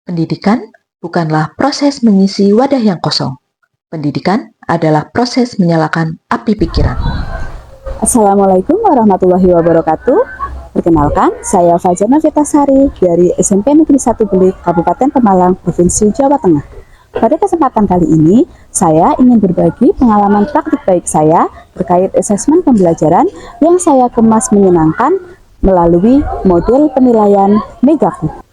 Pendidikan bukanlah proses mengisi wadah yang kosong. Pendidikan adalah proses menyalakan api pikiran. Assalamualaikum warahmatullahi wabarakatuh. Perkenalkan, saya Fajar Novitasari dari SMP Negeri 1 Belik, Kabupaten Pemalang, Provinsi Jawa Tengah. Pada kesempatan kali ini, saya ingin berbagi pengalaman praktik baik saya terkait asesmen pembelajaran yang saya kemas menyenangkan melalui model penilaian MEGAKU.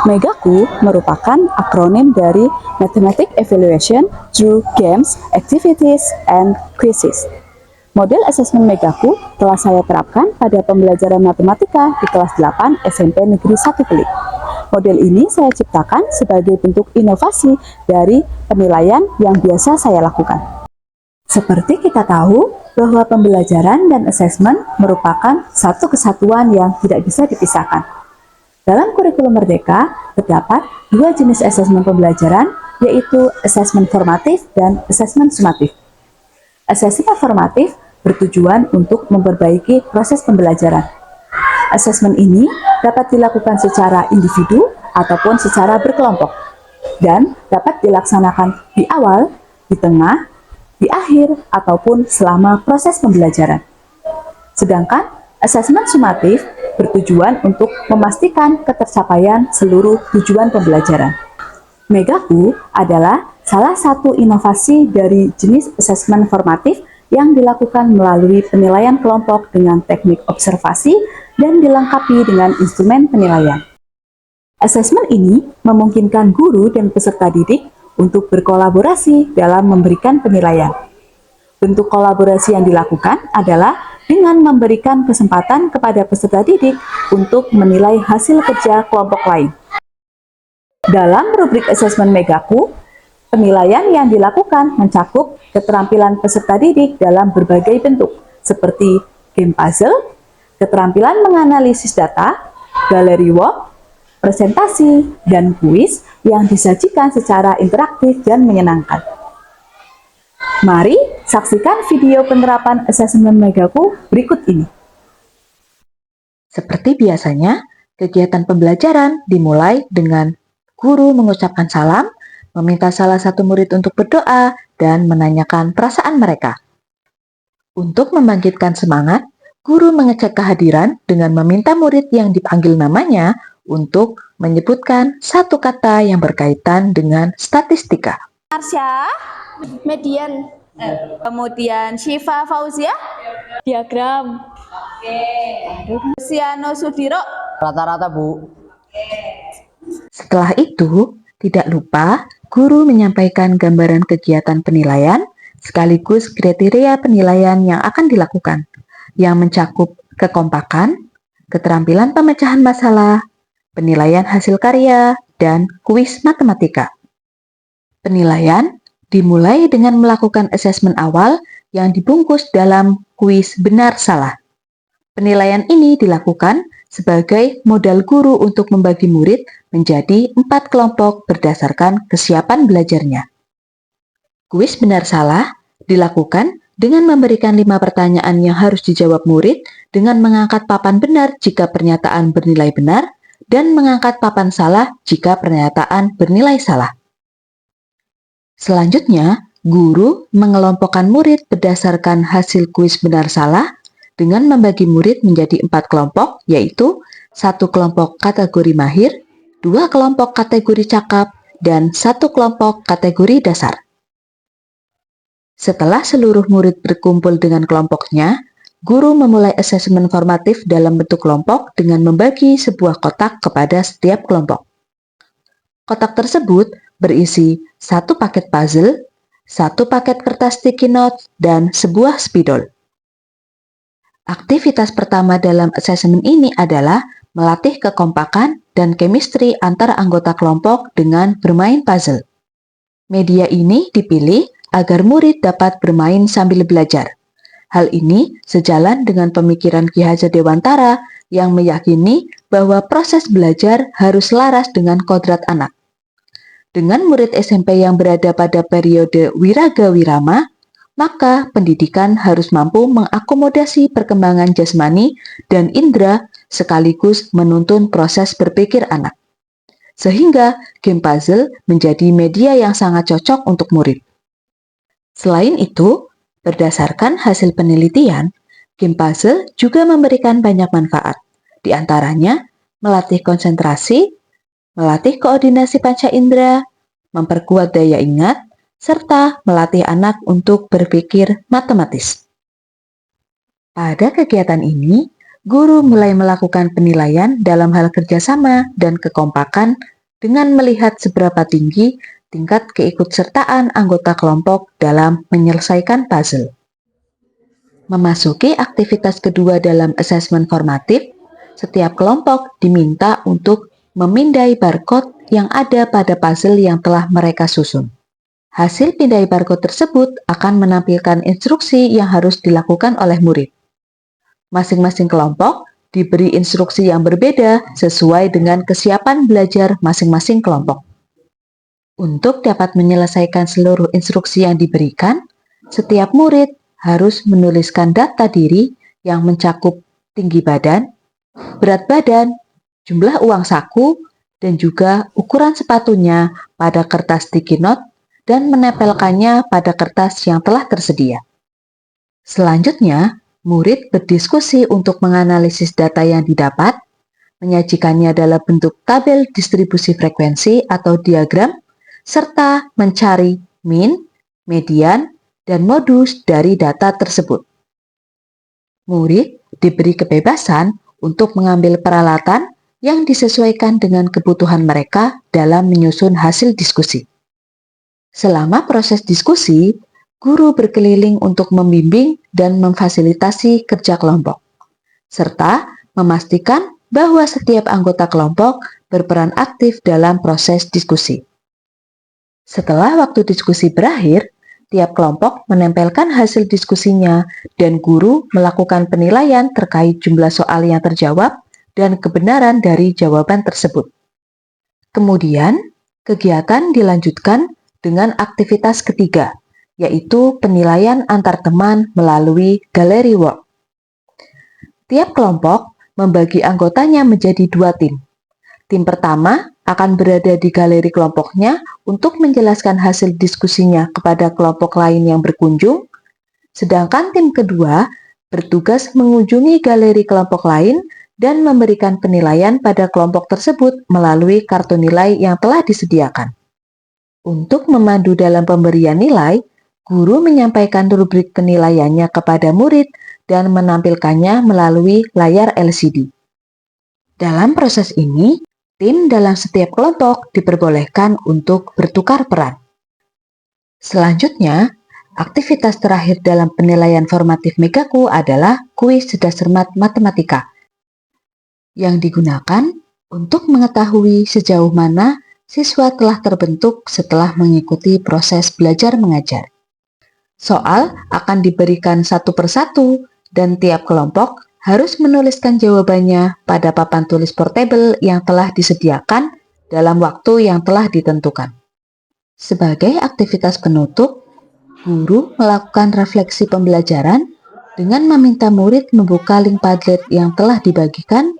MEGAKU merupakan akronim dari Mathematic Evaluation Through Games, Activities, and Quizzes. Model asesmen MEGAKU telah saya terapkan pada pembelajaran matematika di kelas 8 SMP Negeri 1 Belik. Model ini saya ciptakan sebagai bentuk inovasi dari penilaian yang biasa saya lakukan. Seperti kita tahu bahwa pembelajaran dan asesmen merupakan satu kesatuan yang tidak bisa dipisahkan. Dalam kurikulum Merdeka, terdapat dua jenis asesmen pembelajaran, yaitu asesmen formatif dan asesmen sumatif. Asesmen formatif bertujuan untuk memperbaiki proses pembelajaran. Asesmen ini dapat dilakukan secara individu ataupun secara berkelompok dan dapat dilaksanakan di awal, di tengah, di akhir, ataupun selama proses pembelajaran. Sedangkan asesmen sumatif bertujuan untuk memastikan ketercapaian seluruh tujuan pembelajaran. MEGAKU adalah salah satu inovasi dari jenis asesmen formatif yang dilakukan melalui penilaian kelompok dengan teknik observasi dan dilengkapi dengan instrumen penilaian. Asesmen ini memungkinkan guru dan peserta didik untuk berkolaborasi dalam memberikan penilaian. Bentuk kolaborasi yang dilakukan adalah dengan memberikan kesempatan kepada peserta didik untuk menilai hasil kerja kelompok lain. Dalam rubrik asesmen MEGAKU, penilaian yang dilakukan mencakup keterampilan peserta didik dalam berbagai bentuk, seperti game puzzle, keterampilan menganalisis data, galeri walk, presentasi, dan kuis yang disajikan secara interaktif dan menyenangkan. Mari saksikan video penerapan asesmen MEGAKU berikut ini. Seperti biasanya, kegiatan pembelajaran dimulai dengan guru mengucapkan salam, meminta salah satu murid untuk berdoa, dan menanyakan perasaan mereka. Untuk membangkitkan semangat, guru mengecek kehadiran dengan meminta murid yang dipanggil namanya untuk menyebutkan satu kata yang berkaitan dengan statistika. Arsya, median. Kemudian Syifa Fauzia, Diagram. Siano Sudiro, Rata-rata, Bu. Setelah itu, tidak lupa guru menyampaikan gambaran kegiatan penilaian sekaligus kriteria penilaian yang akan dilakukan, yang mencakup kekompakan, keterampilan pemecahan masalah, penilaian hasil karya, dan kuis matematika. Penilaian dimulai dengan melakukan asesmen awal yang dibungkus dalam kuis benar salah. Penilaian ini dilakukan sebagai modal guru untuk membagi murid menjadi 4 kelompok berdasarkan kesiapan belajarnya. Kuis benar salah dilakukan dengan memberikan 5 pertanyaan yang harus dijawab murid dengan mengangkat papan benar jika pernyataan bernilai benar dan mengangkat papan salah jika pernyataan bernilai salah. Selanjutnya, guru mengelompokkan murid berdasarkan hasil kuis benar salah dengan membagi murid menjadi 4 kelompok, yaitu 1 kelompok kategori mahir, 2 kelompok kategori cakap, dan 1 kelompok kategori dasar. Setelah seluruh murid berkumpul dengan kelompoknya, guru memulai asesmen formatif dalam bentuk kelompok dengan membagi sebuah kotak kepada setiap kelompok. Kotak tersebut berisi 1 paket puzzle, 1 paket kertas sticky notes, dan sebuah spidol. Aktivitas pertama dalam asesmen ini adalah melatih kekompakan dan chemistry antara anggota kelompok dengan bermain puzzle. Media ini dipilih agar murid dapat bermain sambil belajar. Hal ini sejalan dengan pemikiran Ki Hajar Dewantara yang meyakini bahwa proses belajar harus laras dengan kodrat anak. Dengan murid SMP yang berada pada periode Wiraga Wirama, maka pendidikan harus mampu mengakomodasi perkembangan jasmani dan indera sekaligus menuntun proses berpikir anak. sehingga game puzzle menjadi media yang sangat cocok untuk murid. Selain itu, berdasarkan hasil penelitian, game puzzle juga memberikan banyak manfaat, di antaranya melatih konsentrasi, melatih koordinasi panca indera, memperkuat daya ingat, serta melatih anak untuk berpikir matematis. Pada kegiatan ini, guru mulai melakukan penilaian dalam hal kerjasama dan kekompakan dengan melihat seberapa tinggi tingkat keikutsertaan anggota kelompok dalam menyelesaikan puzzle. Memasuki aktivitas kedua dalam asesmen formatif, setiap kelompok diminta untuk memindai barcode yang ada pada puzzle yang telah mereka susun. Hasil pindai barcode tersebut akan menampilkan instruksi yang harus dilakukan oleh murid. Masing-masing kelompok diberi instruksi yang berbeda sesuai dengan kesiapan belajar masing-masing kelompok. Untuk dapat menyelesaikan seluruh instruksi yang diberikan, setiap murid harus menuliskan data diri yang mencakup tinggi badan, berat badan, jumlah uang saku, dan juga ukuran sepatunya pada kertas sticky note dan menempelkannya pada kertas yang telah tersedia. Selanjutnya, murid berdiskusi untuk menganalisis data yang didapat, menyajikannya dalam bentuk tabel distribusi frekuensi atau diagram, serta mencari min, median, dan modus dari data tersebut. Murid diberi kebebasan untuk mengambil peralatan yang disesuaikan dengan kebutuhan mereka dalam menyusun hasil diskusi. Selama proses diskusi, guru berkeliling untuk membimbing dan memfasilitasi kerja kelompok, serta memastikan bahwa setiap anggota kelompok berperan aktif dalam proses diskusi. Setelah waktu diskusi berakhir, tiap kelompok menempelkan hasil diskusinya dan guru melakukan penilaian terkait jumlah soal yang terjawab dan kebenaran dari jawaban tersebut. Kemudian, kegiatan dilanjutkan dengan aktivitas ketiga, yaitu penilaian antar teman melalui gallery work. Tiap kelompok membagi anggotanya menjadi 2 tim. Tim pertama akan berada di galeri kelompoknya untuk menjelaskan hasil diskusinya kepada kelompok lain yang berkunjung, sedangkan tim kedua bertugas mengunjungi galeri kelompok lain dan memberikan penilaian pada kelompok tersebut melalui kartu nilai yang telah disediakan. Untuk memandu dalam pemberian nilai, guru menyampaikan rubrik penilaiannya kepada murid dan menampilkannya melalui layar LCD. Dalam proses ini, tim dalam setiap kelompok diperbolehkan untuk bertukar peran. Selanjutnya, aktivitas terakhir dalam penilaian formatif Megaku adalah kuis cerdas cermat matematika yang digunakan untuk mengetahui sejauh mana siswa telah terbentuk setelah mengikuti proses belajar mengajar. Soal akan diberikan satu persatu dan tiap kelompok harus menuliskan jawabannya pada papan tulis portable yang telah disediakan dalam waktu yang telah ditentukan. Sebagai aktivitas penutup, guru melakukan refleksi pembelajaran dengan meminta murid membuka link Padlet yang telah dibagikan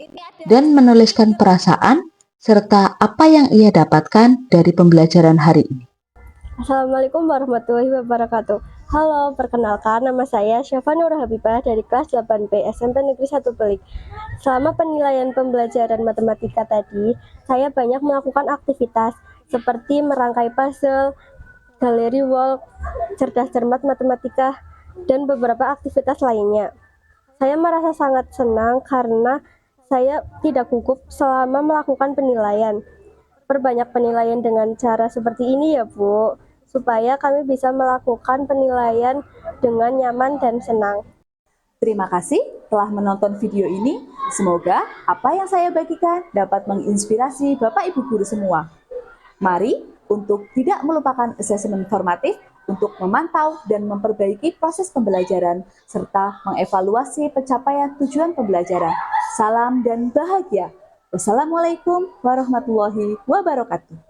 dan menuliskan perasaan serta apa yang ia dapatkan dari pembelajaran hari ini. Assalamualaikum warahmatullahi wabarakatuh. Halo, perkenalkan nama saya Syafa Nur Habibah dari kelas 8B SMP Negeri 1 Belik. Selama penilaian pembelajaran matematika tadi, saya banyak melakukan aktivitas seperti merangkai puzzle, gallery walk, cerdas cermat matematika, dan beberapa aktivitas lainnya. Saya merasa sangat senang karena saya tidak gugup selama melakukan penilaian. Perbanyak penilaian dengan cara seperti ini ya Bu, supaya kami bisa melakukan penilaian dengan nyaman dan senang. Terima kasih telah menonton video ini. Semoga apa yang saya bagikan dapat menginspirasi Bapak Ibu guru semua. Mari untuk tidak melupakan asesmen formatif untuk memantau dan memperbaiki proses pembelajaran serta mengevaluasi pencapaian tujuan pembelajaran. Salam dan bahagia. Wassalamualaikum warahmatullahi wabarakatuh.